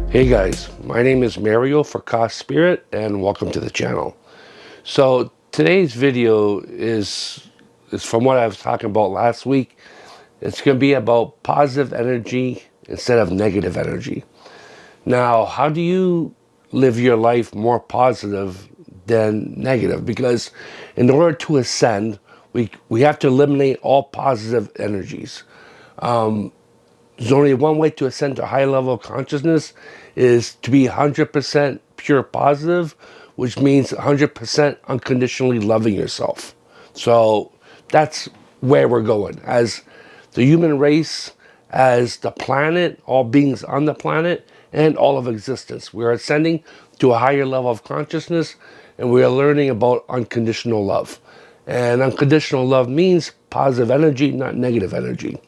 Hey guys, my name is Mario for Cost Spirit and welcome to the channel. So today's video is from what I was talking about last week. It's going to be about positive energy instead of negative energy. Now, how do you live your life more positive than negative? Because in order to ascend, we have to eliminate all positive energies. There's only one way to ascend to a high level of consciousness is to be 100% pure positive, which means 100% unconditionally loving yourself. So that's where we're going. As the human race, as the planet, all beings on the planet, and all of existence, we are ascending to a higher level of consciousness and we are learning about unconditional love. And unconditional love means positive energy, not negative energy.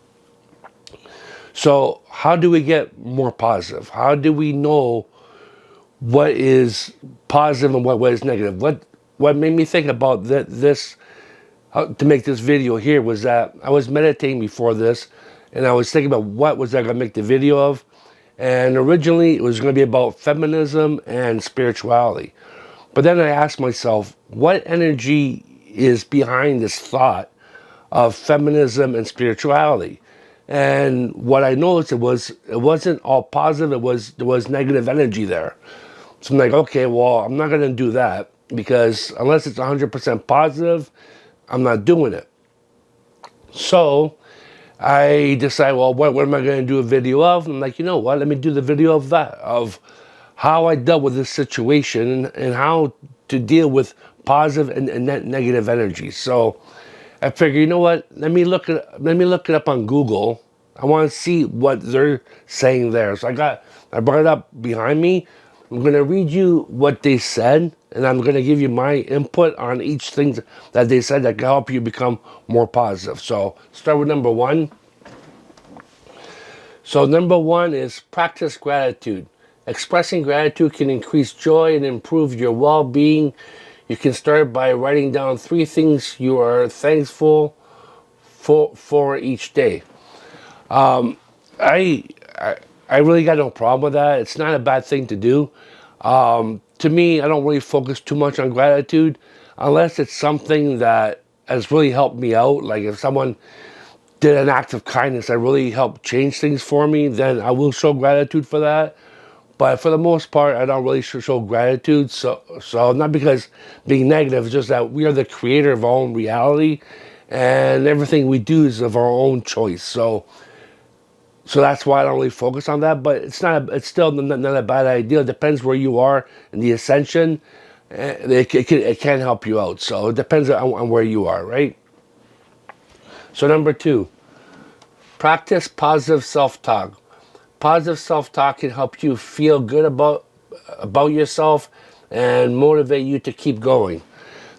So, how do we get more positive? How do we know what is positive and what is negative? What made me think about this to make this video here was that I was meditating before this, and I was thinking about what was I going to make the video of. And originally, it was going to be about feminism and spirituality. But then I asked myself, what energy is behind this thought of feminism and spirituality? And what I noticed it wasn't all positive. There was negative energy there. So I'm like, okay, well, I'm not gonna do that because unless it's 100% positive, I'm not doing it. So I decided, well, what am I gonna do a video of? And I'm like, you know what? Let me do the video of that, of how I dealt with this situation and how to deal with positive and negative energy. So I figured, you know what? Let me look it up on Google. I want to see what they're saying there. So I brought it up behind me. I'm going to read you what they said, and I'm going to give you my input on each thing that they said that can help you become more positive. So start with number one. So number one is practice gratitude. Expressing gratitude can increase joy and improve your well-being. You can start by writing down 3 things you are thankful for each day. I, I I really got no problem with that. It's not a bad thing to do. To me, I don't really focus too much on gratitude unless it's something that has really helped me out. Like if someone did an act of kindness that really helped change things for me, then I will show gratitude for that. But for the most part, I don't really show gratitude. So not because being negative, it's just that we are the creator of our own reality, and everything we do is of our own choice. So that's why I don't really focus on that. But it's still not a bad idea. It depends where you are in the ascension. It can help you out. So it depends on where you are, right? So number 2, practice positive self-talk. Positive self-talk can help you feel good about yourself and motivate you to keep going.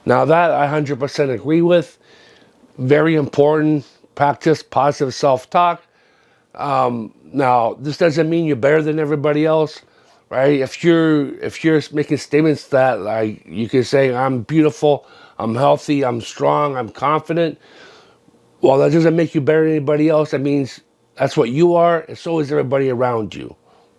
Now that I 100% agree with. Very important. Practice positive self-talk. Now, this doesn't mean you're better than everybody else, right? If you're making statements that like you can say, I'm beautiful, I'm healthy, I'm strong, I'm confident. Well, that doesn't make you better than anybody else. That means that's what you are, and so is everybody around you.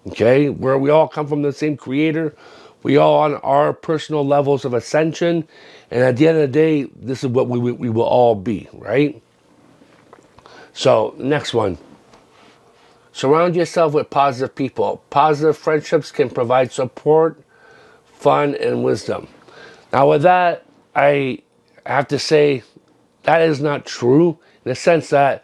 Okay, where we all come from the same creator, we all on our personal levels of ascension, and at the end of the day, this is what we will all be, right? So, next one. Surround yourself with positive people. Positive friendships can provide support, fun, and wisdom. Now, with that, I have to say that is not true in the sense that,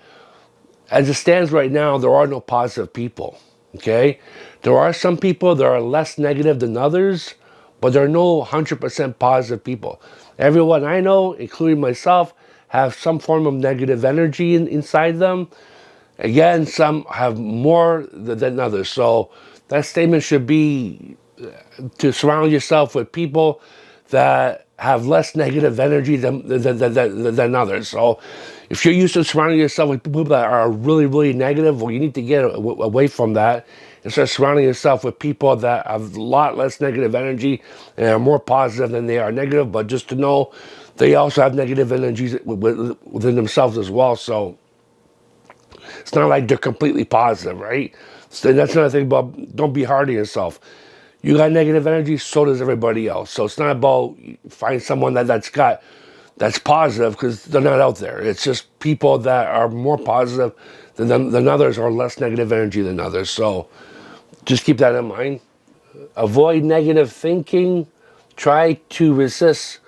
as it stands right now, there are no positive people. Okay? There are some people that are less negative than others, but there are no 100% positive people. Everyone I know, including myself, have some form of negative energy inside them. Again, some have more than others. So that statement should be to surround yourself with people that have less negative energy than others. So if you're used to surrounding yourself with people that are really, really negative, well, you need to get away from that and start surrounding yourself with people that have a lot less negative energy and are more positive than they are negative. But just to know, they also have negative energies within themselves as well. So it's not like they're completely positive, right? So that's another thing about don't be hard on yourself. You got negative energy, so does everybody else. So it's not about find someone that's positive because they're not out there. It's just people that are more positive than others or less negative energy than others. So just keep that in mind. Avoid negative thinking. Try to resist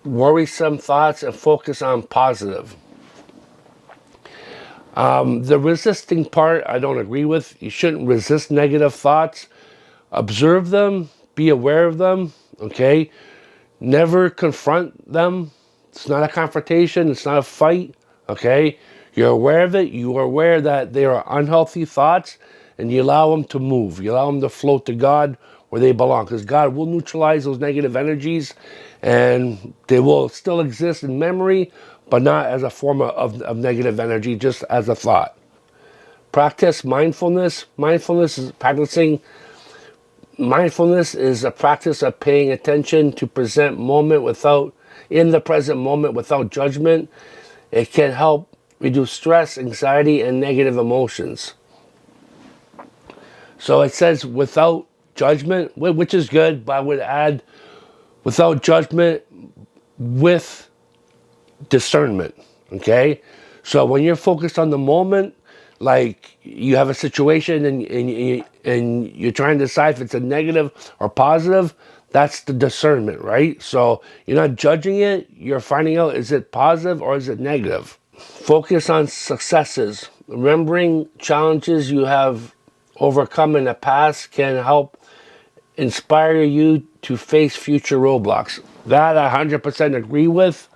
worrisome thoughts and focus on positive. The resisting part, I don't agree with. You shouldn't resist negative thoughts. Observe them, be aware of them, okay? Never confront them. It's not a confrontation, it's not a fight, okay? You're aware of it, you are aware that they are unhealthy thoughts, and you allow them to move. You allow them to float to God where they belong, because God will neutralize those negative energies, and they will still exist in memory, but not as a form of negative energy, just as a thought. Practice mindfulness. Mindfulness is a practice of paying attention to in the present moment without judgment. It can help reduce stress, anxiety, and negative emotions. So it says without judgment, which is good, but I would add without judgment with discernment. Okay? So when you're focused on the moment, like you have a situation and you're trying to decide if it's a negative or positive, that's the discernment, right? So you're not judging it, you're finding out, is it positive or is it negative? Focus on successes. Remembering challenges you have overcome in the past can help inspire you to face future roadblocks. That I 100% agree with.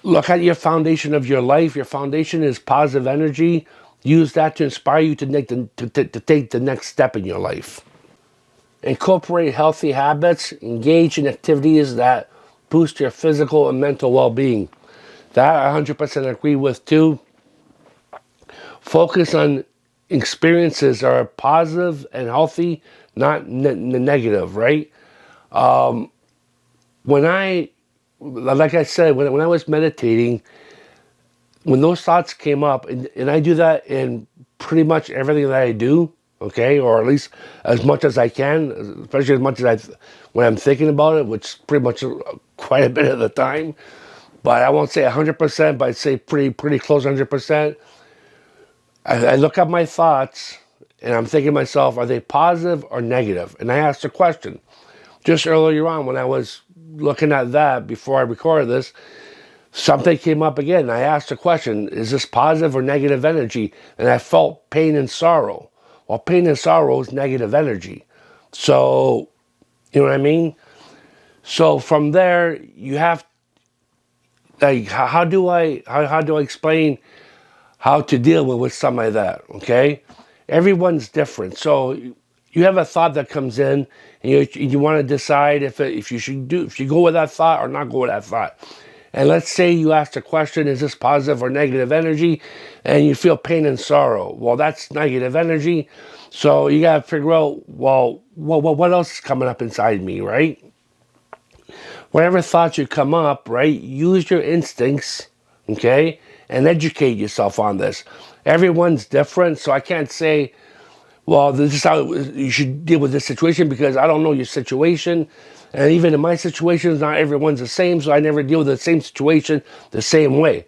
Look at your foundation of your life. Your foundation is positive energy. Use that to inspire you to take the next step in your life. Incorporate healthy habits. Engage in activities that boost your physical and mental well-being. That I 100% agree with too. Focus on experiences that are positive and healthy, not negative, right? Like I said, when I was meditating, when those thoughts came up, and I do that in pretty much everything that I do, okay, or at least as much as I can, especially as much as when I'm thinking about it, which is pretty much quite a bit of the time, but I won't say 100%, but I'd say pretty close to 100%. I look at my thoughts, and I'm thinking to myself, are they positive or negative? And I asked a question. Just earlier on, when I was looking at that before I recorded this, something came up again. I asked the question, is this positive or negative energy? And I felt pain and sorrow. Well, pain and sorrow is negative energy. So, you know what I mean? So from there, you have, like, how do I explain how to deal with something like that, okay? Everyone's different. So you have a thought that comes in, and you want to decide if you go with that thought or not go with that thought. And let's say you ask the question, is this positive or negative energy? And you feel pain and sorrow. Well, that's negative energy. So you got to figure out, well, what else is coming up inside me, right? Whatever thoughts you come up, right? Use your instincts, okay? And educate yourself on this. Everyone's different, so I can't say, well, this is how you should deal with this situation because I don't know your situation. And even in my situations, not everyone's the same, so I never deal with the same situation the same way.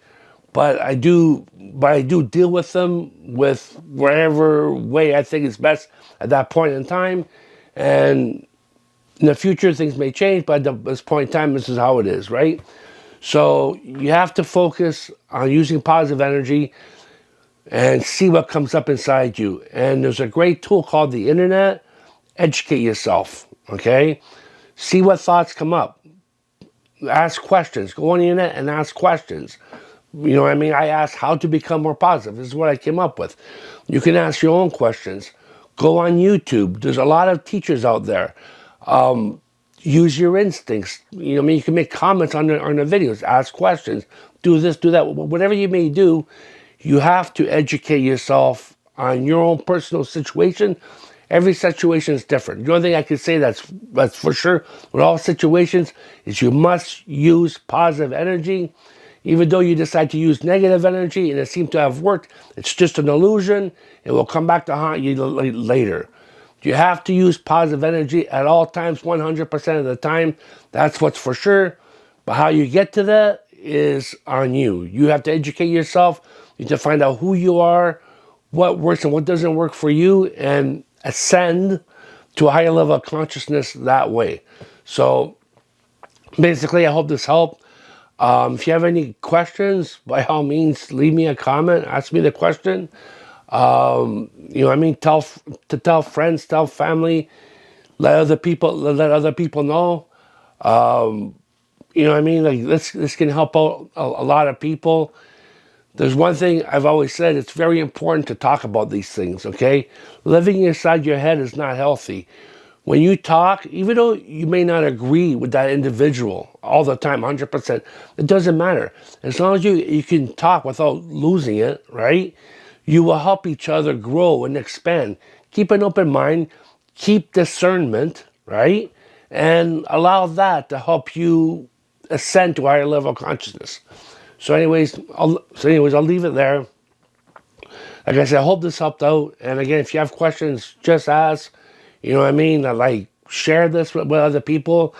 But I do deal with them with whatever way I think is best at that point in time. And in the future, things may change, but at this point in time, this is how it is, right? So you have to focus on using positive energy and see what comes up inside you. And there's a great tool called the internet. Educate yourself, okay? See what thoughts come up. Ask questions. Go on the internet and ask questions. You know what I mean? I asked how to become more positive. This is what I came up with. You can ask your own questions. Go on YouTube. There's a lot of teachers out there. Use your instincts. You know what I mean? You can make comments on the videos. Ask questions. Do this, do that. Whatever you may do, you have to educate yourself on your own personal situation. Every situation is different. The only thing I can say that's for sure with all situations is you must use positive energy. Even though you decide to use negative energy and it seemed to have worked, it's just an illusion. It will come back to haunt you later. You have to use positive energy at all times, 100% of the time. That's what's for sure. But how you get to that is on you. You have to educate yourself. You have to find out who you are, what works and what doesn't work for you, and ascend to a higher level of consciousness that way. So basically, I hope this helped. If you have any questions, by all means, leave me a comment. Ask me the question. You know what I mean? Tell friends, tell family, let other people know. You know what I mean? Like this can help out a lot of people. There's one thing I've always said, it's very important to talk about these things, okay? Living inside your head is not healthy. When you talk, even though you may not agree with that individual all the time, 100%, it doesn't matter. As long as you can talk without losing it, right? You will help each other grow and expand. Keep an open mind, keep discernment, right? And allow that to help you ascend to a higher level of consciousness. So anyways, I'll leave it there. Like I said, I hope this helped out. And again, if you have questions, just ask. You know what I mean? Like, share this with other people.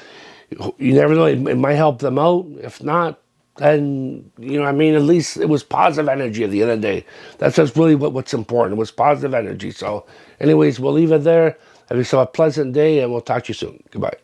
You never know, it might help them out. If not, then, you know what I mean? At least it was positive energy at the end of the day. That's just really what's important. It was positive energy. So anyways, we'll leave it there. Have yourself a pleasant day, and we'll talk to you soon. Goodbye.